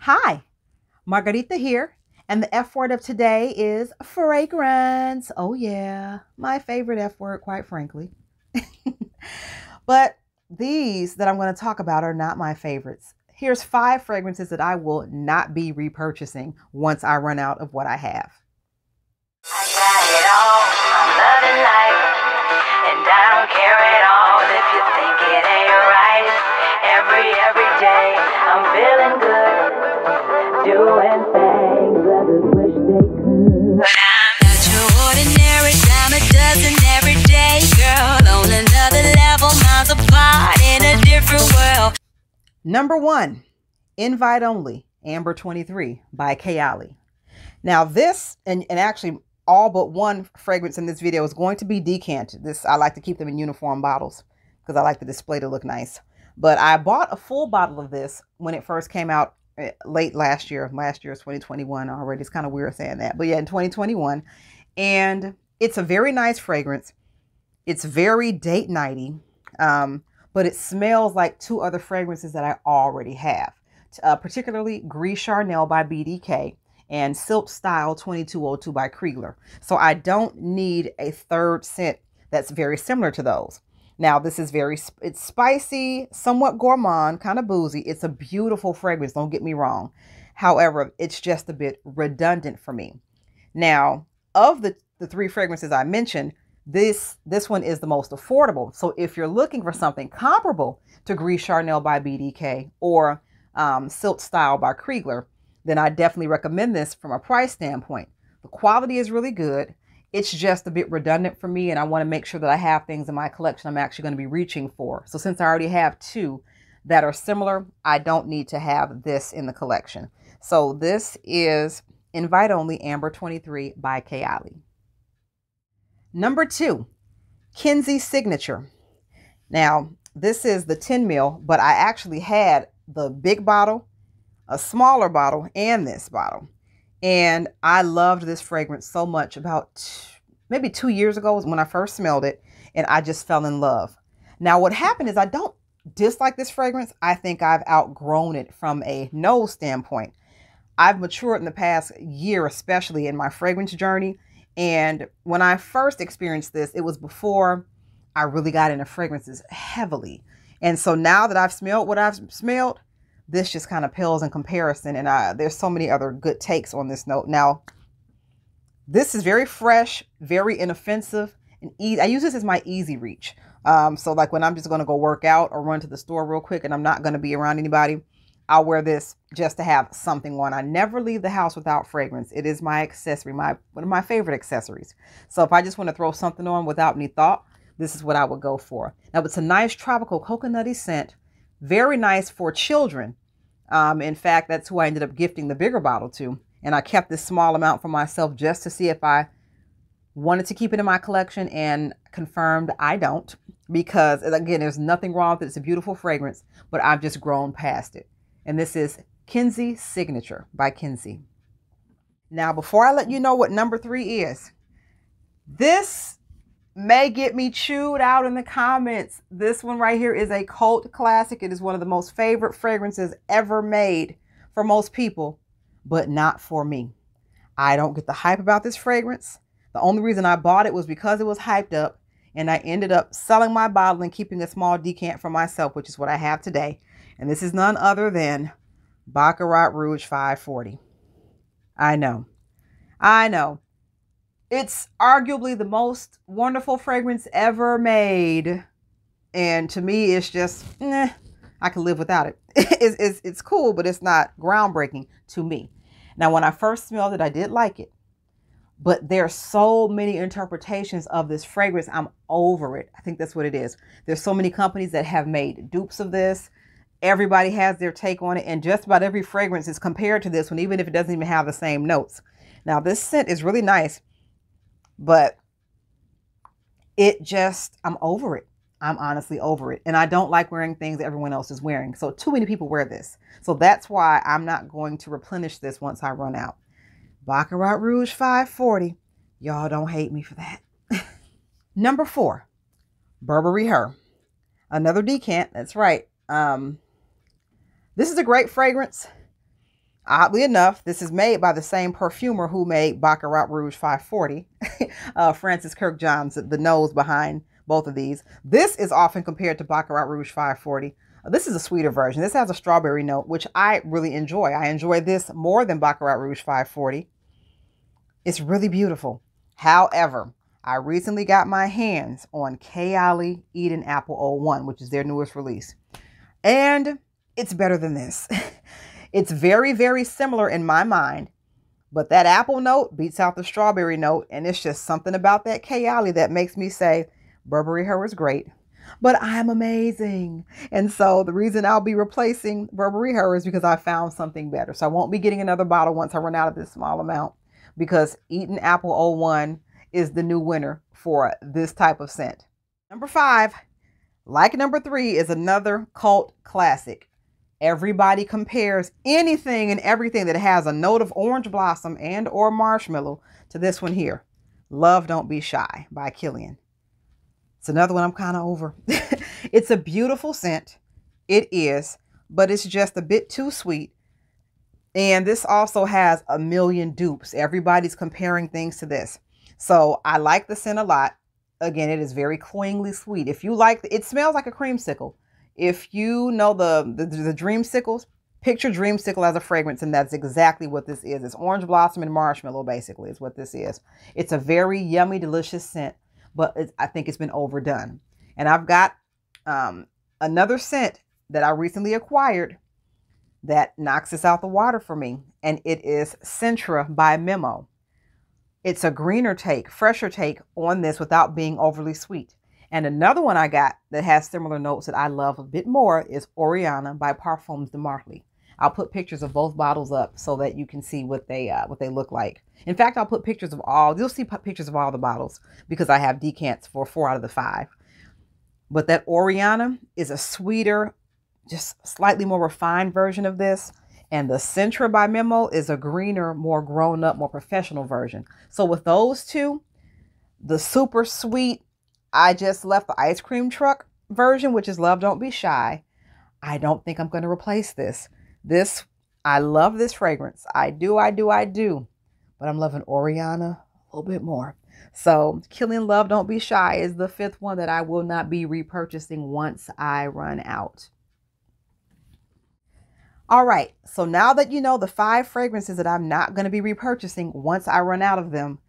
Hi, Margarita here, and the F word of today is fragrance. Oh, yeah, my favorite F word, quite frankly. But these that I'm going to talk about are not my favorites. Here's 5 fragrances that I will not be repurchasing once I run out of what I have. I got it all, I'm loving life, and I don't care at all if you think it ain't right. Every day, I'm feeling good, doing things others wish they could. But I'm not your ordinary dime a dozen every day, girl, on another level, miles apart in a different world. Number 1, Invite Only, Amber 23 by Killian. Now this, and actually all but one fragrance in this video is going to be decanted. I like to keep them in uniform bottles because I like the display to look nice. But I bought a full bottle of this when it first came out late last year. Last year is 2021 already. It's kind of weird saying that. But yeah, in 2021. And it's a very nice fragrance. It's very date nighty. But it smells like 2 other fragrances that I already have. Particularly Gris Charnel by BDK and Silk Style 2202 by Kriegler. So I don't need a third scent that's very similar to those. Now this is it's spicy, somewhat gourmand, kind of boozy. It's a beautiful fragrance, don't get me wrong. However, it's just a bit redundant for me. Now, of the 3 fragrances I mentioned, this one is the most affordable. So if you're looking for something comparable to Gris Charnel by BDK or Silk Style by Kriegler, then I definitely recommend this from a price standpoint. The quality is really good. It's just a bit redundant for me, and I want to make sure that I have things in my collection I'm actually going to be reaching for. So since I already have 2 that are similar, I don't need to have this in the collection. So this is Invite Only Amber 23 by Killian. Number 2, Kenzie Signature. Now, this is the 10 ml, but I actually had the big bottle, a smaller bottle, and this bottle. And I loved this fragrance so much. About maybe 2 years ago was when I first smelled it, and I just fell in love. Now, what happened is I don't dislike this fragrance. I think I've outgrown it from a nose standpoint. I've matured in the past year, especially in my fragrance journey. And when I first experienced this, it was before I really got into fragrances heavily. And so now that I've smelled what I've smelled, this just kind of pales in comparison. And there's so many other good takes on this note. Now, this is very fresh, very inoffensive, and easy. I use this as my easy reach. So like when I'm just going to go work out or run to the store real quick and I'm not going to be around anybody, I'll wear this just to have something on. I never leave the house without fragrance. It is my accessory, one of my favorite accessories. So if I just want to throw something on without any thought, this is what I would go for. Now, it's a nice tropical coconutty scent. Very nice for children. In fact, that's who I ended up gifting the bigger bottle to. And I kept this small amount for myself just to see if I wanted to keep it in my collection, and confirmed I don't. Because, again, there's nothing wrong with it. It's a beautiful fragrance, but I've just grown past it. And this is Kenzie Signature by Kenzie. Now, before I let you know what number 3 is, this may get me chewed out in the comments. This one right here is a cult classic. It is one of the most favorite fragrances ever made for most people, but not for me. I don't get the hype about this fragrance. The only reason I bought it was because it was hyped up, and I ended up selling my bottle and keeping a small decant for myself, which is what I have today. And this is none other than Baccarat Rouge 540. I know. It's arguably the most wonderful fragrance ever made. And to me, it's just, I can live without it. It's cool, but it's not groundbreaking to me. Now, when I first smelled it, I did like it. But there are so many interpretations of this fragrance. I'm over it. I think that's what it is. There's so many companies that have made dupes of this. Everybody has their take on it. And just about every fragrance is compared to this one, even if it doesn't even have the same notes. Now, this scent is really nice. But I'm over it. I'm honestly over it. And I don't like wearing things that everyone else is wearing. So too many people wear this. So that's why I'm not going to replenish this once I run out. Baccarat Rouge 540. Y'all don't hate me for that. Number 4, Burberry Herr. Another decant. That's right. This is a great fragrance. Oddly enough, this is made by the same perfumer who made Baccarat Rouge 540, Francis Kirk Johns, the nose behind both of these. This is often compared to Baccarat Rouge 540. This is a sweeter version. This has a strawberry note, which I really enjoy. I enjoy this more than Baccarat Rouge 540. It's really beautiful. However, I recently got my hands on Killian Eden Apple 01, which is their newest release. And it's better than this. It's very, very similar in my mind, but that apple note beats out the strawberry note, and it's just something about that Killian that makes me say, Burberry Herr is great, but I'm amazing. And so the reason I'll be replacing Burberry Herr is because I found something better. So I won't be getting another bottle once I run out of this small amount, because Eden Apple 01 is the new winner for this type of scent. Number 5, like number 3, is another cult classic. Everybody compares anything and everything that has a note of orange blossom and or marshmallow to this one here. Love Don't Be Shy by Killian. It's another one I'm kind of over. It's a beautiful scent. It is, but it's just a bit too sweet. And this also has a million dupes. Everybody's comparing things to this. So I like the scent a lot. Again, it is very cloyingly sweet. If you like, it smells like a creamsicle. If you know the dreamsicles, picture dreamsicle as a fragrance, and that's exactly what this is. It's orange blossom and marshmallow, basically, is what this is. It's a very yummy, delicious scent, but I think it's been overdone. And I've got another scent that I recently acquired that knocks this out the water for me, and it is Centra by Memo. It's a greener take, fresher take on this without being overly sweet. And another one I got that has similar notes that I love a bit more is Oriana by Parfums de Marly. I'll put pictures of both bottles up so that you can see what they look like. In fact, I'll put pictures of all. You'll see pictures of all the bottles because I have decants for 4 out of the 5. But that Oriana is a sweeter, just slightly more refined version of this. And the Centra by Memo is a greener, more grown up, more professional version. So with those two, the super sweet, I just left the ice cream truck version, which is Love Don't Be Shy. I don't think I'm going to replace this. I love this fragrance. I do. But I'm loving Oriana a little bit more. So Killian Love Don't Be Shy is the 5th one that I will not be repurchasing once I run out. All right. So now that you know the 5 fragrances that I'm not going to be repurchasing once I run out of them,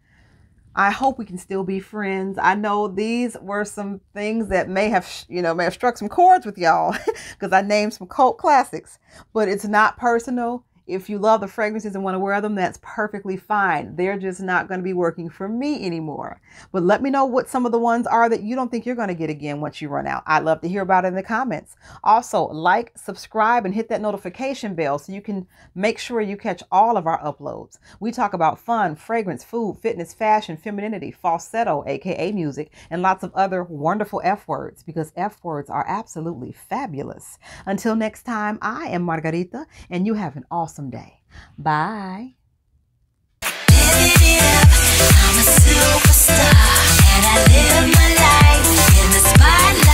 I hope we can still be friends. I know these were some things that may have struck some chords with y'all because I named some cult classics, but it's not personal. If you love the fragrances and want to wear them, that's perfectly fine. They're just not going to be working for me anymore. But let me know what some of the ones are that you don't think you're going to get again once you run out. I'd love to hear about it in the comments. Also, like, subscribe, and hit that notification bell so you can make sure you catch all of our uploads. We talk about fun, fragrance, food, fitness, fashion, femininity, falsetto, aka music, and lots of other wonderful F words, because F words are absolutely fabulous. Until next time, I am Margarita, and you have an awesome day. Bye. I'm a superstar and I live my life in the spotlight.